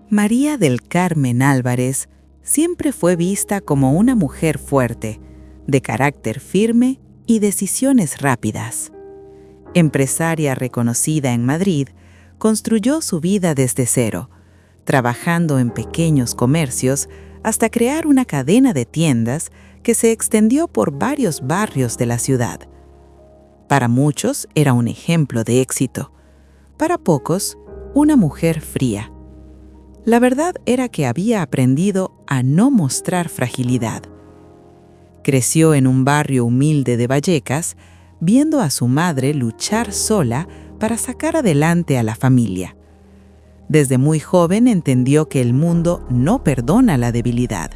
María del Carmen Álvarez siempre fue vista como una mujer fuerte, de carácter firme y decisiones rápidas. Empresaria reconocida en Madrid, construyó su vida desde cero, trabajando en pequeños comercios hasta crear una cadena de tiendas que se extendió por varios barrios de la ciudad. Para muchos era un ejemplo de éxito, para pocos, una mujer fría. La verdad era que había aprendido a no mostrar fragilidad. Creció en un barrio humilde de Vallecas, viendo a su madre luchar sola para sacar adelante a la familia. Desde muy joven entendió que el mundo no perdona la debilidad.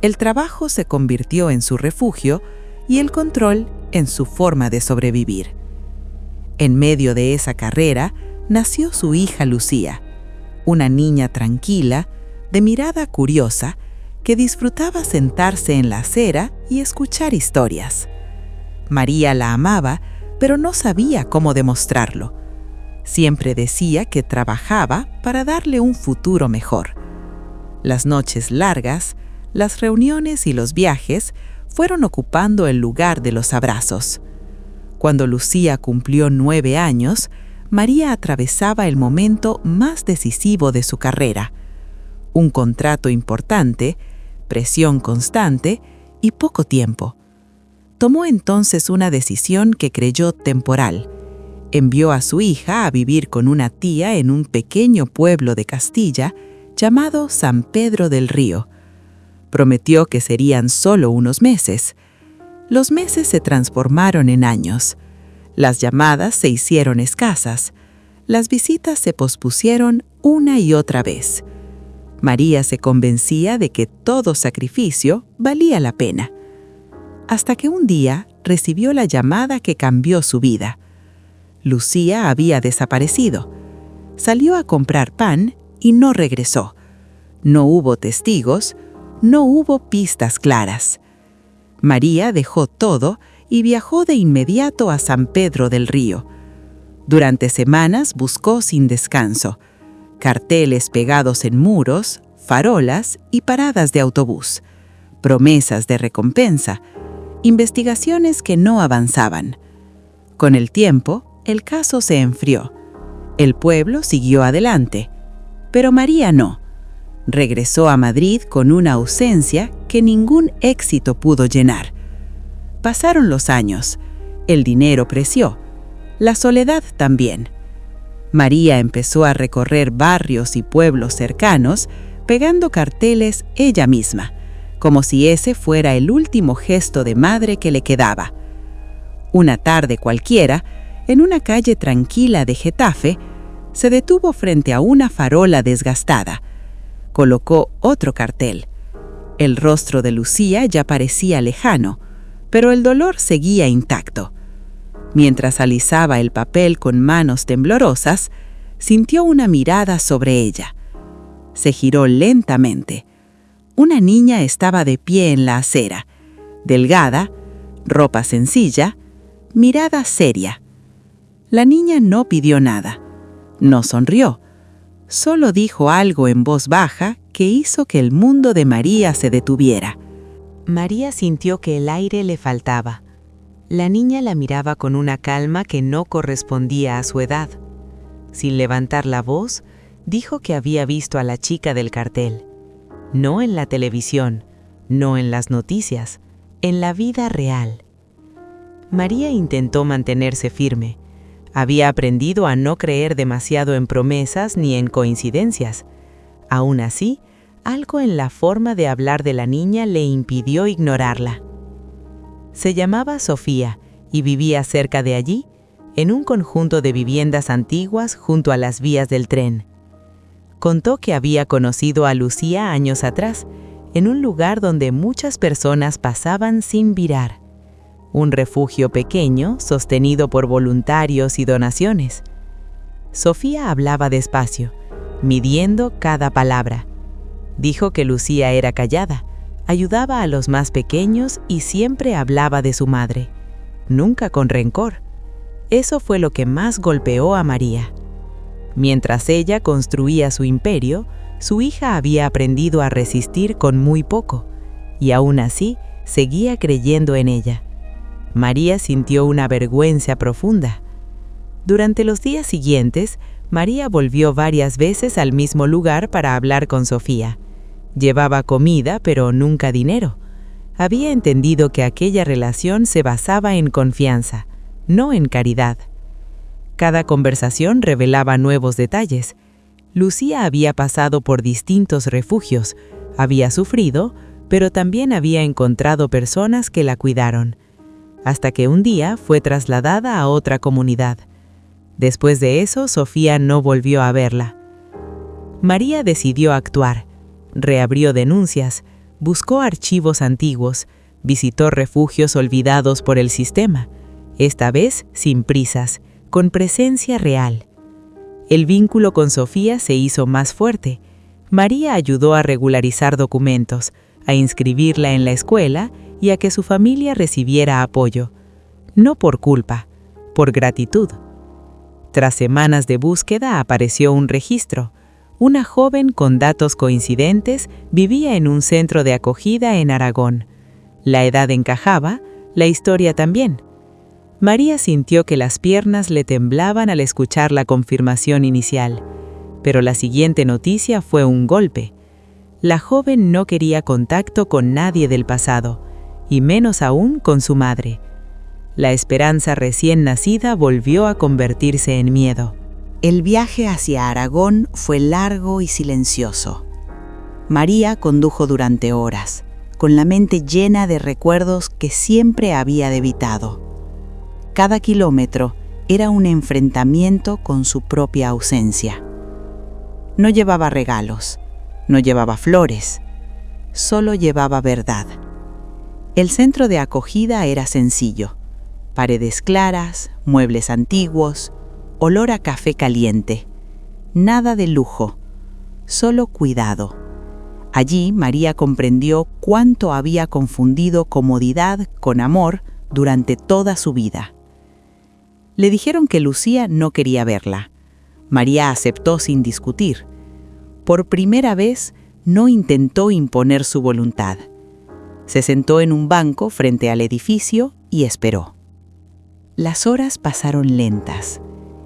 El trabajo se convirtió en su refugio y el control en su forma de sobrevivir. En medio de esa carrera nació su hija Lucía, una niña tranquila, de mirada curiosa, que disfrutaba sentarse en la acera y escuchar historias. María la amaba, pero no sabía cómo demostrarlo. Siempre decía que trabajaba para darle un futuro mejor. Las noches largas, las reuniones y los viajes fueron ocupando el lugar de los abrazos. Cuando Lucía cumplió 9 años, María atravesaba el momento más decisivo de su carrera. Un contrato importante, presión constante y poco tiempo. Tomó entonces una decisión que creyó temporal. Envió a su hija a vivir con una tía en un pequeño pueblo de Castilla llamado San Pedro del Río. Prometió que serían solo unos meses. Los meses se transformaron en años. Las llamadas se hicieron escasas. Las visitas se pospusieron una y otra vez. María se convencía de que todo sacrificio valía la pena. Hasta que un día recibió la llamada que cambió su vida. Lucía había desaparecido. Salió a comprar pan y no regresó. No hubo testigos, no hubo pistas claras. María dejó todo y viajó de inmediato a San Pedro del Río. Durante semanas buscó sin descanso. Carteles pegados en muros, farolas y paradas de autobús. Promesas de recompensa. Investigaciones que no avanzaban. Con el tiempo, el caso se enfrió. El pueblo siguió adelante, pero María no. Regresó a Madrid con una ausencia que ningún éxito pudo llenar. Pasaron los años, el dinero creció, la soledad también. María empezó a recorrer barrios y pueblos cercanos, pegando carteles ella misma, como si ese fuera el último gesto de madre que le quedaba. Una tarde cualquiera, en una calle tranquila de Getafe, se detuvo frente a una farola desgastada. Colocó otro cartel. El rostro de Lucía ya parecía lejano, pero el dolor seguía intacto. Mientras alisaba el papel con manos temblorosas, sintió una mirada sobre ella. Se giró lentamente. Una niña estaba de pie en la acera, delgada, ropa sencilla, mirada seria. La niña no pidió nada, no sonrió, solo dijo algo en voz baja que hizo que el mundo de María se detuviera. María sintió que el aire le faltaba. La niña la miraba con una calma que no correspondía a su edad. Sin levantar la voz, dijo que había visto a la chica del cartel. No en la televisión, no en las noticias, en la vida real. María intentó mantenerse firme. Había aprendido a no creer demasiado en promesas ni en coincidencias. Aún así, algo en la forma de hablar de la niña le impidió ignorarla. Se llamaba Sofía y vivía cerca de allí, en un conjunto de viviendas antiguas junto a las vías del tren. Contó que había conocido a Lucía años atrás, en un lugar donde muchas personas pasaban sin virar. Un refugio pequeño sostenido por voluntarios y donaciones. Sofía hablaba despacio, midiendo cada palabra. Dijo que Lucía era callada, ayudaba a los más pequeños y siempre hablaba de su madre, nunca con rencor. Eso fue lo que más golpeó a María. Mientras ella construía su imperio, Su hija había aprendido a resistir con muy poco, y aún así seguía creyendo en ella. María sintió una vergüenza profunda. Durante los días siguientes, María volvió varias veces al mismo lugar para hablar con Sofía. Llevaba comida, pero nunca dinero. Había entendido que aquella relación se basaba en confianza, no en caridad. Cada conversación revelaba nuevos detalles. Lucía había pasado por distintos refugios, había sufrido, pero también había encontrado personas que la cuidaron, hasta que un día fue trasladada a otra comunidad. Después de eso, Sofía no volvió a verla. María decidió actuar. Reabrió denuncias, buscó archivos antiguos, visitó refugios olvidados por el sistema, esta vez sin prisas, con presencia real. El vínculo con Sofía se hizo más fuerte. María ayudó a regularizar documentos, a inscribirla en la escuela y a que su familia recibiera apoyo. No por culpa, por gratitud. Tras semanas de búsqueda apareció un registro. Una joven con datos coincidentes vivía en un centro de acogida en Aragón. La edad encajaba, la historia también. María sintió que las piernas le temblaban al escuchar la confirmación inicial, pero la siguiente noticia fue un golpe. La joven no quería contacto con nadie del pasado, y menos aún con su madre. La esperanza recién nacida volvió a convertirse en miedo. El viaje hacia Aragón fue largo y silencioso. María condujo durante horas, con la mente llena de recuerdos que siempre había evitado. Cada kilómetro era un enfrentamiento con su propia ausencia. No llevaba regalos, no llevaba flores, solo llevaba verdad. El centro de acogida era sencillo: paredes claras, muebles antiguos, olor a café caliente. Nada de lujo, solo cuidado. Allí María comprendió cuánto había confundido comodidad con amor durante toda su vida. Le dijeron que Lucía no quería verla. María aceptó sin discutir. Por primera vez, no intentó imponer su voluntad. Se sentó en un banco frente al edificio y esperó. Las horas pasaron lentas.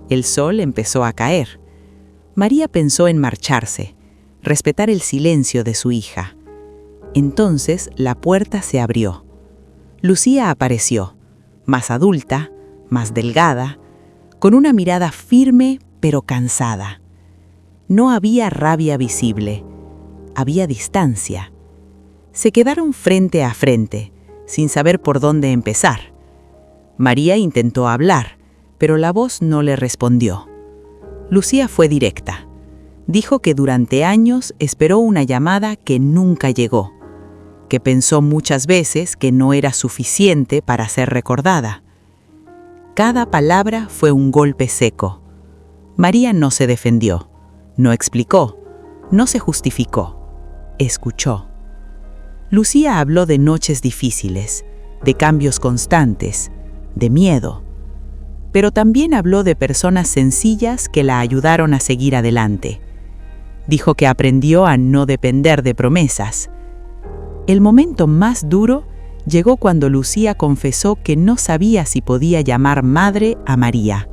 El sol empezó a caer. María pensó en marcharse, respetar el silencio de su hija. Entonces la puerta se abrió. Lucía apareció, más adulta, más delgada, con una mirada firme pero cansada. No había rabia visible, había distancia. Se quedaron frente a frente, sin saber por dónde empezar. María intentó hablar, pero la voz no le respondió. Lucía fue directa. Dijo que durante años esperó una llamada que nunca llegó, que pensó muchas veces que no era suficiente para ser recordada. Cada palabra fue un golpe seco. María no se defendió, no explicó, no se justificó, escuchó. Lucía habló de noches difíciles, de cambios constantes, de miedo. Pero también habló de personas sencillas que la ayudaron a seguir adelante. Dijo que aprendió a no depender de promesas. El momento más duro llegó cuando Lucía confesó que no sabía si podía llamar madre a María.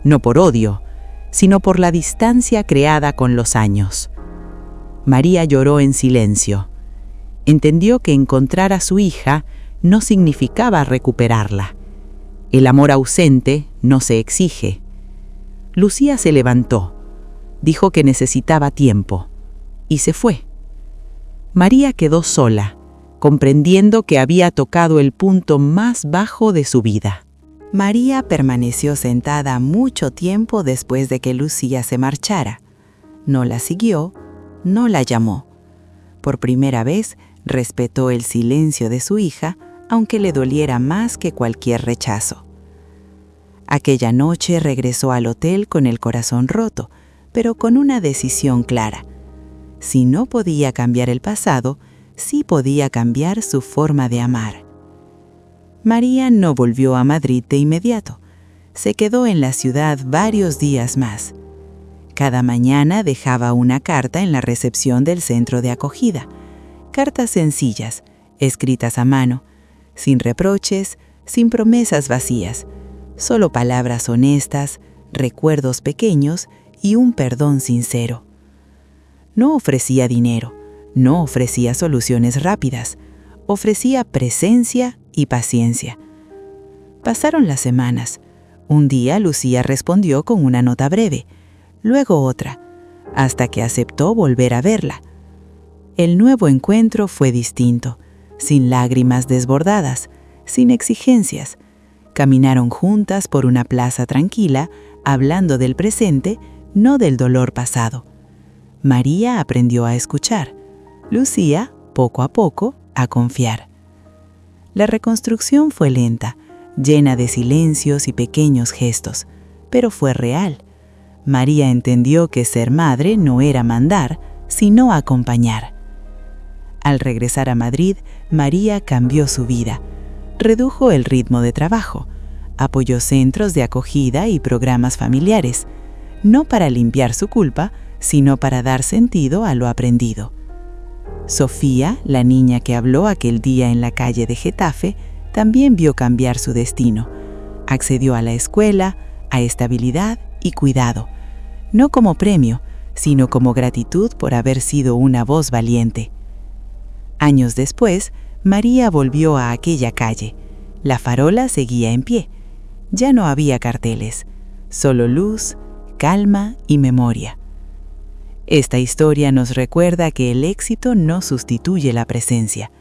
No por odio, sino por la distancia creada con los años. María lloró en silencio. Entendió que encontrar a su hija no significaba recuperarla. El amor ausente no se exige. Lucía se levantó, dijo que necesitaba tiempo, y se fue. María quedó sola, comprendiendo que había tocado el punto más bajo de su vida. María permaneció sentada mucho tiempo después de que Lucía se marchara. No la siguió, no la llamó. Por primera vez respetó el silencio de su hija, aunque le doliera más que cualquier rechazo. Aquella noche regresó al hotel con el corazón roto, pero con una decisión clara. Si no podía cambiar el pasado, sí podía cambiar su forma de amar. María no volvió a Madrid de inmediato. Se quedó en la ciudad varios días más. Cada mañana dejaba una carta en la recepción del centro de acogida. Cartas sencillas, escritas a mano, sin reproches, sin promesas vacías, solo palabras honestas, recuerdos pequeños y un perdón sincero. No ofrecía dinero, no ofrecía soluciones rápidas, ofrecía presencia y paciencia. Pasaron las semanas. Un día Lucía respondió con una nota breve, luego otra, hasta que aceptó volver a verla. El nuevo encuentro fue distinto, sin lágrimas desbordadas, sin exigencias. Caminaron juntas por una plaza tranquila, hablando del presente, no del dolor pasado. María aprendió a escuchar, Lucía, poco a poco, a confiar. La reconstrucción fue lenta, llena de silencios y pequeños gestos, pero fue real. María entendió que ser madre no era mandar, sino acompañar. Al regresar a Madrid, María cambió su vida. Redujo el ritmo de trabajo, apoyó centros de acogida y programas familiares, no para limpiar su culpa, sino para dar sentido a lo aprendido. Sofía, la niña que habló aquel día en la calle de Getafe, también vio cambiar su destino. Accedió a la escuela, a estabilidad y cuidado, no como premio, sino como gratitud por haber sido una voz valiente. Años después, María volvió a aquella calle. La farola seguía en pie. Ya no había carteles, solo luz, calma y memoria. Esta historia nos recuerda que el éxito no sustituye la presencia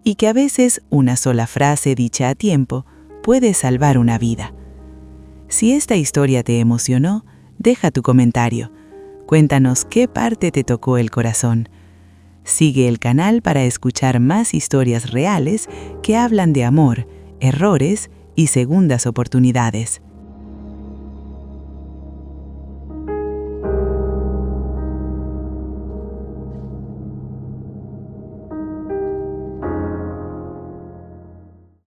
y que a veces una sola frase dicha a tiempo puede salvar una vida. Si esta historia te emocionó, deja tu comentario. Cuéntanos qué parte te tocó el corazón. Sigue el canal para escuchar más historias reales que hablan de amor, errores y segundas oportunidades.